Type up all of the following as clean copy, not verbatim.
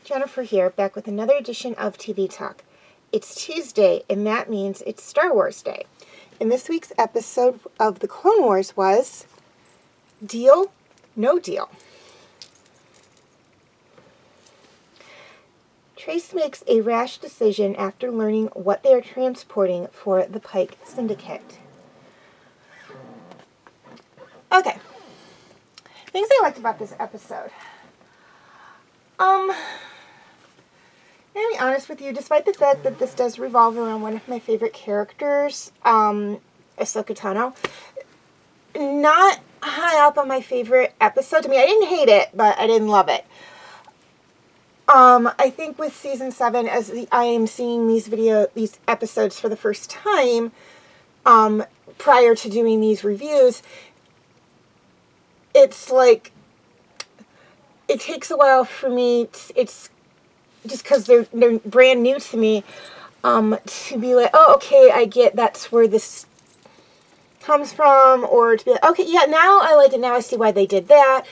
Jennifer here, back with another edition of TV Talk. It's Tuesday, and that means it's Star Wars Day. And this week's episode of the Clone Wars was Deal, No Deal. Trace makes a rash decision after learning what they are transporting for the Pike Syndicate. Okay. Things I liked about this episode. To be honest with you, despite the fact that this does revolve around one of my favorite characters, Ahsoka Tano, not high up on my favorite episode. I mean, I didn't hate it, but I didn't love it. I think with season 7, as I am seeing these episodes for the first time, prior to doing these reviews, it's like, it takes a while for me, it's just because they're brand new to me, to be like, oh, okay, I get that's where this comes from, or to be like, okay, yeah, now I like it, now I see why they did that.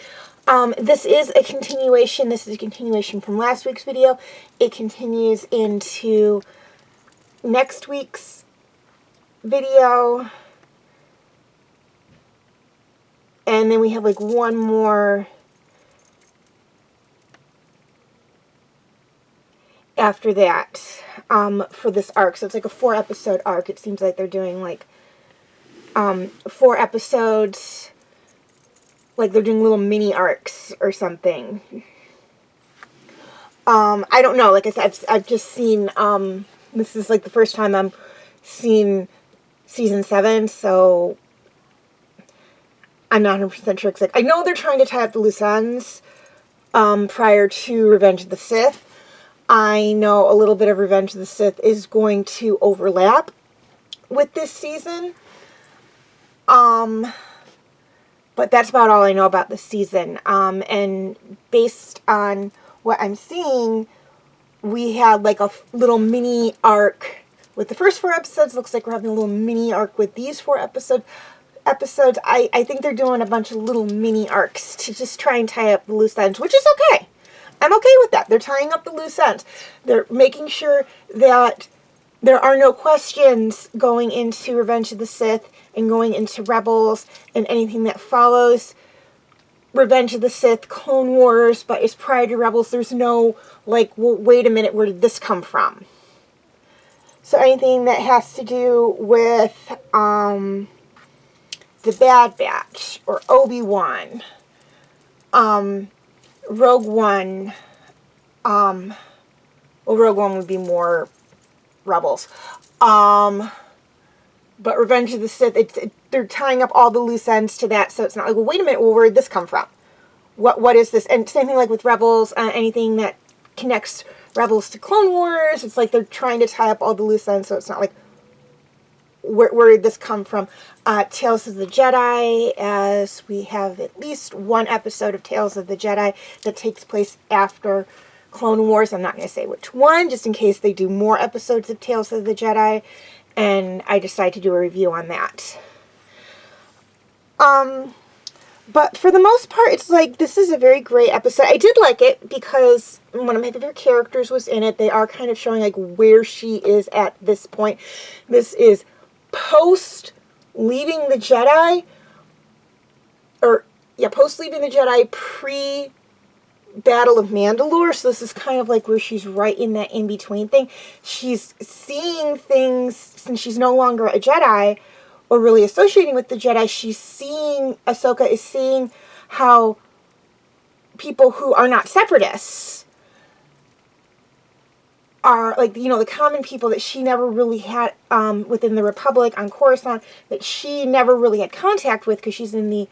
This is a continuation. This is a continuation from last week's video. It continues into next week's video. And then we have like one more after that, for this arc. So it's like a 4-episode arc. It seems like they're doing like 4 episodes, like they're doing little mini arcs or something. I don't know. Like I said, I've just seen, this is like the first time I'm seeing season 7, so I'm not 100% sure. Like, I know they're trying to tie up the loose ends prior to Revenge of the Sith. I know a little bit of Revenge of the Sith is going to overlap with this season. But that's about all I know about this season. And based on what I'm seeing, we had like a little mini arc with the first 4 episodes. Looks like we're having a little mini arc with these 4 episodes. I think they're doing a bunch of little mini arcs to just try and tie up the loose ends, which is okay. I'm okay with that. They're tying up the loose ends. They're making sure that there are no questions going into Revenge of the Sith and going into Rebels and anything that follows Revenge of the Sith, Clone Wars, but is prior to Rebels. There's no, like, well, wait a minute, where did this come from? So anything that has to do with the Bad Batch or Obi-Wan, Rogue One, well, Rogue One would be more Rebels, but Revenge of the Sith, they're tying up all the loose ends to that, so it's not like, well, wait a minute, well, where did this come from? What is this? And same thing like with Rebels, anything that connects Rebels to Clone Wars, it's like they're trying to tie up all the loose ends, so it's not like, where did this come from? Tales of the Jedi, as we have at least 1 episode of Tales of the Jedi that takes place after Clone Wars. I'm not going to say which one, just in case they do more episodes of Tales of the Jedi. and I decided to do a review on that. But for the most part, it's like, this is a very great episode. I did like it because one of my favorite characters was in it. They are kind of showing, like, where she is at this point. This is post leaving the Jedi, post leaving the Jedi, pre-Battle of Mandalore. So this is kind of like where she's right in that in-between thing. She's seeing things, since she's no longer a Jedi, or really associating with the Jedi, Ahsoka is seeing how people who are not separatists are, like, you know, the common people that she never really had within the Republic on Coruscant, that she never really had contact with because she's in the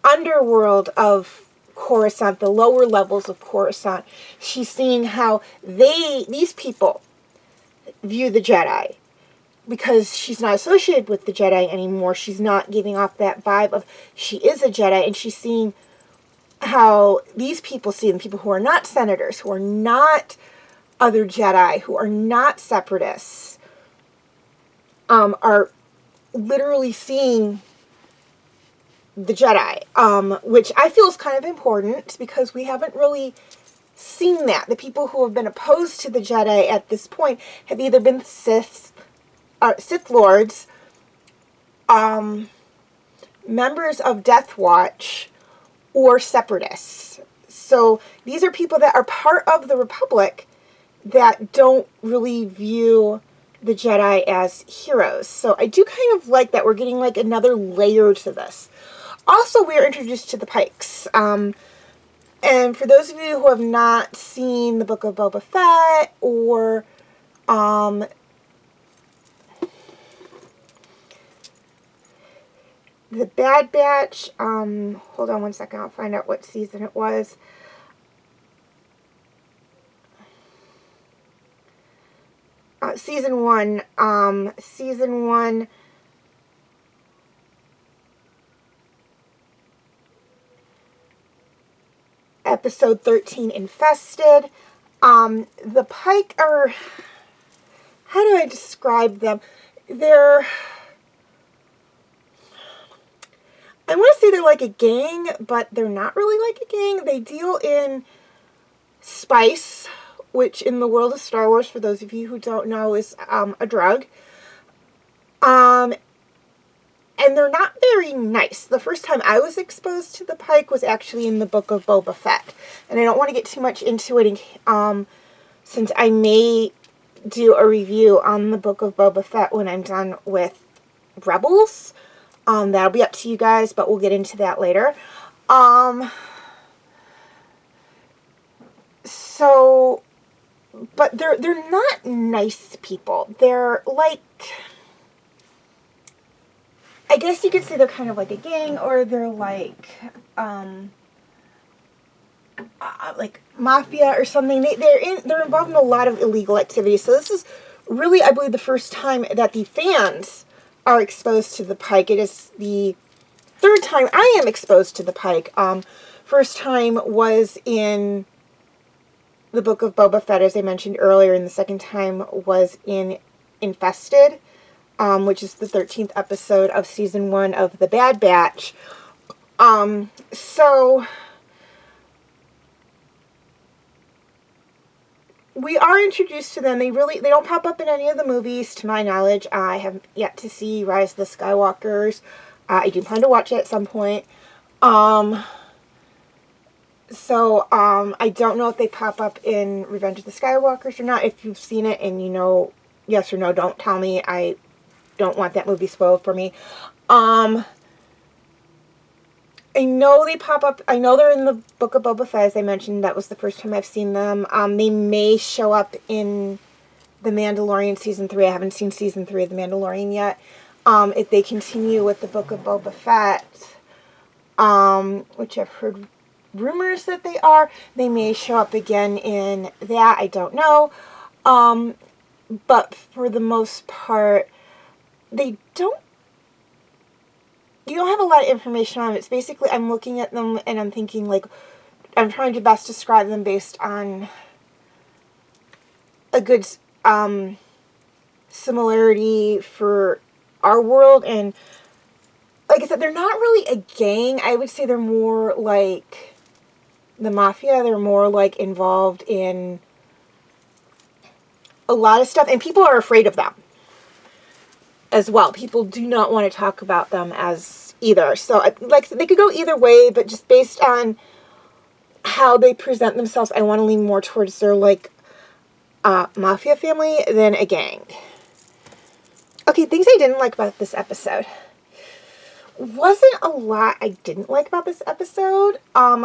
underworld of Coruscant, the lower levels of Coruscant. She's seeing how these people view the Jedi. Because she's not associated with the Jedi anymore, she's not giving off that vibe of she is a Jedi, and she's seeing how these people see them, people who are not senators, who are not other Jedi, who are not separatists, are literally seeing the Jedi, which I feel is kind of important because we haven't really seen that. The people who have been opposed to the Jedi at this point have either been Sith Lords, members of Death Watch, or separatists. So these are people that are part of the Republic that don't really view the Jedi as heroes. So I do kind of like that we're getting like another layer to this. Also, we are introduced to the Pikes. And for those of you who have not seen the Book of Boba Fett or The Bad Batch, hold on one second, I'll find out what season it was. Season 1, episode 13, Infested. The Pike are, how do I describe them? I want to say they're like a gang, but they're not really like a gang. They deal in spice, which in the world of Star Wars, for those of you who don't know, is a drug. And they're not very nice. The first time I was exposed to the Pike was actually in the Book of Boba Fett. And I don't want to get too much into it, since I may do a review on the Book of Boba Fett when I'm done with Rebels. That'll be up to you guys, but we'll get into that later. But they're not nice people. They're like, I guess you could say they're kind of like a gang, or they're like mafia or something. They're involved in a lot of illegal activities. So this is really, I believe, the first time that the fans are exposed to the Pike. It is the third time I am exposed to the Pike. First time was in the Book of Boba Fett, as I mentioned earlier, and the second time was in Infested, which is the 13th episode of season 1 of The Bad Batch. So we are introduced to them. They don't pop up in any of the movies, to my knowledge. I have yet to see Rise of the Skywalkers. I do plan to watch it at some point. I don't know if they pop up in Revenge of the Skywalkers or not. If you've seen it and you know yes or no, don't tell me. I don't want that movie spoiled for me. I know they pop up. I know they're in the Book of Boba Fett, as I mentioned. That was the first time I've seen them. They may show up in The Mandalorian Season 3. I haven't seen Season 3 of The Mandalorian yet. If they continue with the Book of Boba Fett, which I've heard rumors that they may show up again in that. I don't know. But for the most part, you don't have a lot of information on it. It's basically, I'm looking at them and I'm thinking, like, I'm trying to best describe them based on a good similarity for our world. And like I said, they're not really a gang. I would say they're more like the mafia. They're more like involved in a lot of stuff, and people are afraid of them as well. People do not want to talk about them as either. So like they could go either way, but just based on how they present themselves, I want to lean more towards their like mafia family than a gang. Okay, things I didn't like about this episode. Wasn't a lot I didn't like about this episode.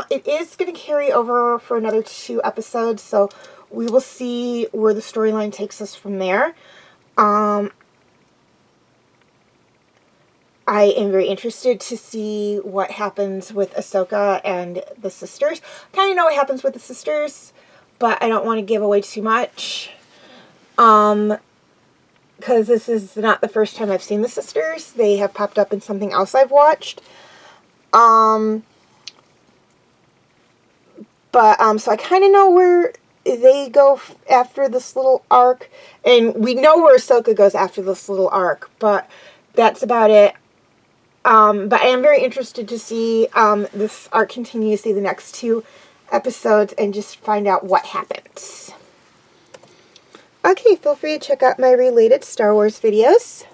It is going to carry over for another 2 episodes, so we will see where the storyline takes us from there. I am very interested to see what happens with Ahsoka and the sisters. I kind of know what happens with the sisters, but I don't want to give away too much. Because this is not the first time I've seen the sisters. They have popped up in something else I've watched. So I kind of know where they go after this little arc. And we know where Ahsoka goes after this little arc. But that's about it. But I am very interested to see this arc continue, see the next 2 episodes, and just find out what happens. Okay, feel free to check out my related Star Wars videos.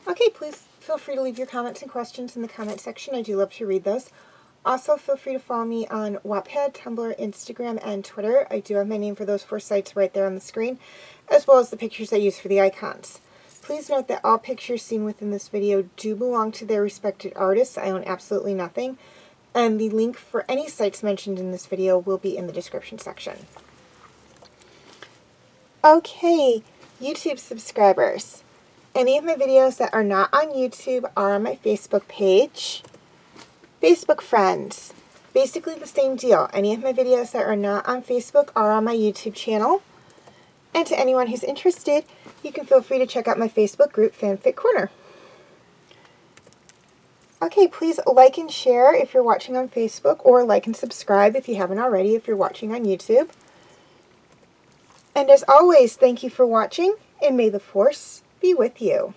Okay, please feel free to leave your comments and questions in the comment section. I do love to read those. Also, feel free to follow me on Wattpad, Tumblr, Instagram, and Twitter. I do have my name for those 4 sites right there on the screen, as well as the pictures I use for the icons. Please note that all pictures seen within this video do belong to their respected artists. I own absolutely nothing. And the link for any sites mentioned in this video will be in the description section. Okay, YouTube subscribers. Any of my videos that are not on YouTube are on my Facebook page. Facebook friends. Basically the same deal. Any of my videos that are not on Facebook are on my YouTube channel. And to anyone who's interested, you can feel free to check out my Facebook group, Fanfic Corner. Okay, please like and share if you're watching on Facebook, or like and subscribe if you haven't already if you're watching on YouTube. And as always, thank you for watching, and may the Force be with you.